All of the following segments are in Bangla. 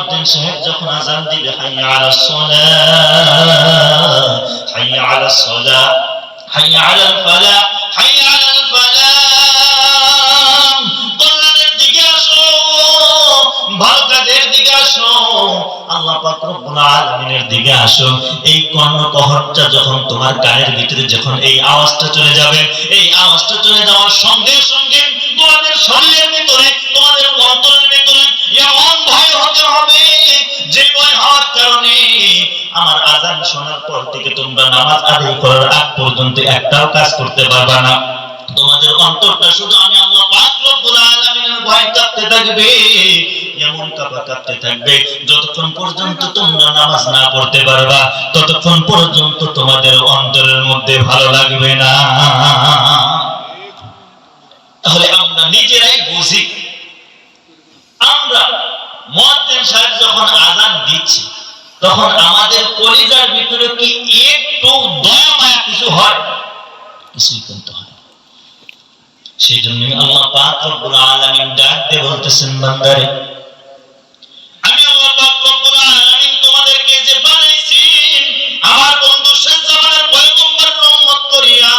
মুয়াজ্জিন সাহেব যখন আযান দিবে হাইয়া আলাস সালাহ, হাইয়া আলাস সালাহ, হাইয়া আলাল ফালাহ, হাইয়া আলাল ফালাহ, কল্যাণের দিকে আসো, ভালো কাজের দিকে আসো, আল্লাহ পাক রব্বুল আলামিনের দিকে আসো। এই কর্ণকহরটা যখন তোমার কানের ভিতরে যখন এই আওয়াজটা চলে যাবে, এই আওয়াজটা চলে যাওয়ার সঙ্গে সঙ্গে তোমাদের শরীরের ভিতরে, তোমাদের অন্তরের ভিতরে এমন ভয় হতে হবে যে ভয় হওয়ার কারণে আমার আযান শোনার পর থেকে তোমরা নামাজ আদায় করার আগ পর্যন্ত একটাও কাজ করতে পারবে না। তোমাদের অন্তরটা শুধু আমি আল্লাহ পাক রব্বুল আলামিনের ভয় কাঁপতে থাকবে, এমন কাঁপতে থাকবে। যতক্ষণ পর্যন্ত তোমরা নামাজ না পড়তে পারবা ততক্ষণ পর্যন্ত তোমাদের অন্তরের মধ্যে ভালো লাগবে না। তাহলে আমরা নিজেরাই বুঝি, আমরা মুয়াজ্জিন সাহেব যখন আযান দিচ্ছি তখন আমাদের কলিজার ভিতরে কি একটু দয়া মায়া কিছু হয়? কিছুই কিন্তু হয়। সেই জন্য আল্লাহ পাক রব্বুল আলামিন ডাক দিয়ে বলতেছেন, বান্দারে আমি আল্লাহ পাক রব্বুল আলামিন তোমাদেরকে যে বানাইছি আমার বন্ধু শেষ জামানার পয়গম্বরের উম্মত করিয়া,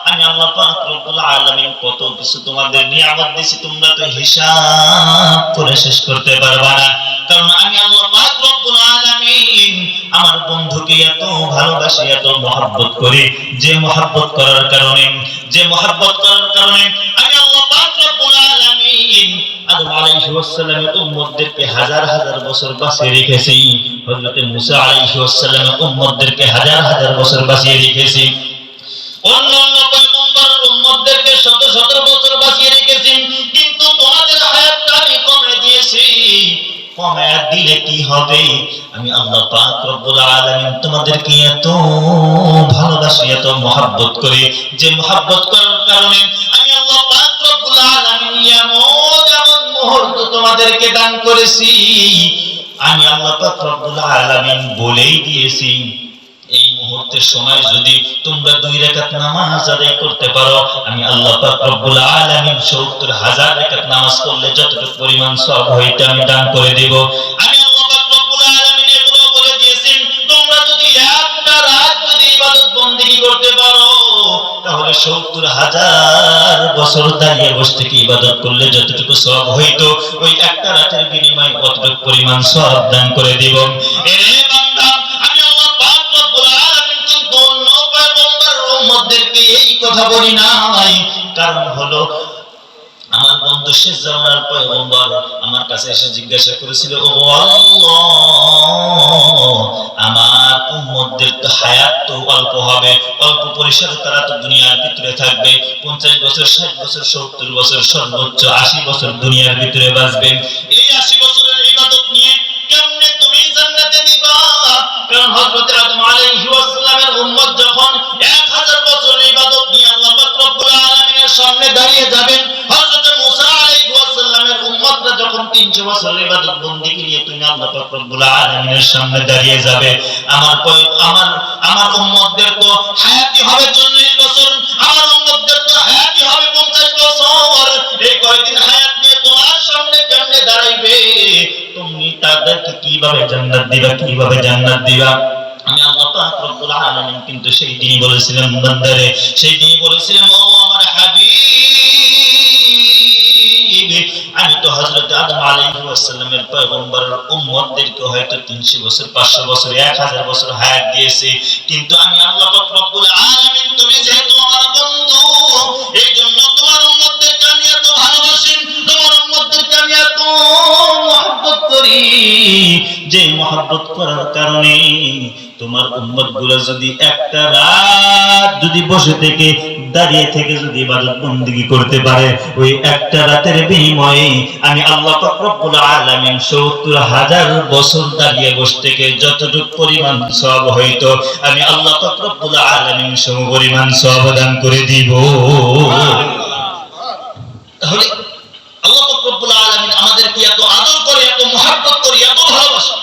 আমি আল্লাহ পাক রব্বুল আলামিন কত কিছু তোমাদের নিয়ামত দিয়েছি, তোমরা তো হিসাব করে শেষ করতে পারবা না। কারণ আমি আল্লাহ পাক রব্বুল আলামিন আমার বন্ধুকে এত ভালোবাসি, এত মহব্বত করি, যে মহব্বত করার কারণে আমি আল্লাহ পাক রব্বুল আলামিন আদম আলাইহিস সালামের উম্মতদেরকে হাজার হাজার বছর বাঁচিয়ে রেখেছি, হযরত মুসা আলাইহিস সালামের উম্মতদেরকে হাজার হাজার বছর বাঁচিয়ে রেখেছি, অন্যান্য পয়গম্বরের উম্মতদেরকে শত শত বছর বাঁচিয়ে রেখেছি। কিন্তু তোমাদের হায়াতটা আমি কমে দিয়েছি। কমে দিলে কি হবে? আমি আল্লাহ পাক রব্বুল আলামিন তোমাদেরকে এত ভালোবাসি, এত মহব্বত করি, যে মহব্বত করার কারণে আমি আল্লাহ পাক রব্বুল আলামিন এমন এমন মুহূর্ত তোমাদেরকে দান করেছি, আমি আল্লাহ পাক রব্বুল আলামিন বলেই দিয়েছি এই মুহূর্তের সময় যদি তোমরা 2 রাকাত নামাজ আদায় করতে পারো, আমি আল্লাহ পাক রব্বুল আলামিন ৭০,০০০ রাকাত নামাজ পড়লে যতটুকু পরিমাণ সওয়াব হইতে আমি দান করে দেব। আমি আল্লাহ পাক রব্বুল আলামিন এগুলো বলে দিয়েছেন, তোমরা যদি একটা রাত যদি ইবাদত বندگی করতে পারো তাহলে ৭০,০০০ বছর দাঁড়িয়ে বসে থেকে ইবাদত করলে যতটুকু সওয়াব হইতো ওই একটা রাতের বিনিময়ে অতটুকু পরিমাণ সওয়াব দান করে দেব। এরে বান্দা, আমি আল্লাহ পাক রব্বুল আলামিন কিন্তু অন্য পয়গম্বরের উম্মতদেরকে এই কথা বলি নাই। কারণ হলো আমার বন্ধু শেষ জামানার পয়গম্বর আমার কাছে এসে জিজ্ঞাসা করেছিল, ও আল্লাহ, আমার উম্মতদের তো হায়াত তো অল্প হবে, অল্প পরিসরে তারা তো দুনিয়ার ভিতরে থাকবে, 50 বছর, 60 বছর, 70 বছর, সর্বোচ্চ 80 বছর দুনিয়ার ভিতরে বাঁচবে। এই 80 বছরের ইবাদত নিয়ে কেমনে তুমি জান্নাতে দিবা? কারণ হযরত আদম আলাইহিস সালামের উম্মত যখন 1000 বছরের ইবাদত নিয়ে আল্লাহ পাক রব্বুল আলামিনের সামনে দাঁড়িয়ে যাবেন, হযরত মুসা আলাইহিস সালামের উম্মতরা যখন 300 বছরের ইবাদত বندگی নিয়ে তুমি আল্লাহ পাক রব্বুল আলামিনের সামনে দাঁড়িয়ে যাবে, আমার উম্মতদের তো হায়াতি হবে 40 বছর, আমার উম্মতদের তো হায়াতি হবে 50 বছর। এই কয়দিন হায়াত নিয়ে তোমার সামনে কেমনে দাঁড়াইবে? তুমি তাদেরকে কিভাবে জান্নাত দিবা, কিভাবে জান্নাত দিবা? আমি আল্লাহ পাক রব্বুল আলামিন কিন্তু সেই দিনই বলেছিলাম, বান্দারে, সেই দিনই বলেছিলাম, ও আমার হাবিব, আমি তো হযরত আদম আলাইহিস সালামের পয়গম্বরের উম্মতদেরকে হয়তো 300 বছর, 500 বছর, 1000 বছর হায়াত দিয়েছি, কিন্তু আমি আল্লাহ পাক রব্বুল আলামিন তুমি যেহেতু আমার বন্ধু, এইজন্য তোমার উম্মতদেরকে আমি এত ভালোবাসি, তোমার উম্মতদেরকে আমি এত মহব্বত করি, যে মহব্বত করার কারণে তোমার উম্মতগুলো যদি একটা রাত যদি বসে থেকে দাঁড়িয়ে থেকে যদি ইবাদত বندگی করতে পারে, ওই একটা রাতের বিনিময়ে আমি আল্লাহ পাক রব্বুল আলামিন ৭০,০০০ বছর দাঁড়িয়ে বসে থেকে যতটুকু পরিমাণ সওয়াব হইতো আমি আল্লাহ পাক রব্বুল আলামিন সমপরিমাণ সওয়াব দান করে দিব। তাহলে আল্লাহ পাক রব্বুল আলামিন আমাদেরকে এত আদর করে, এত মহব্বত করে, এত ভালোবাসে।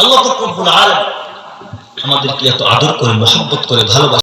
আল্লাহ পাক রব্বুল আলামিন আমাদেরকে এত আদর করে, মহব্বত করে, ভালোবাসে।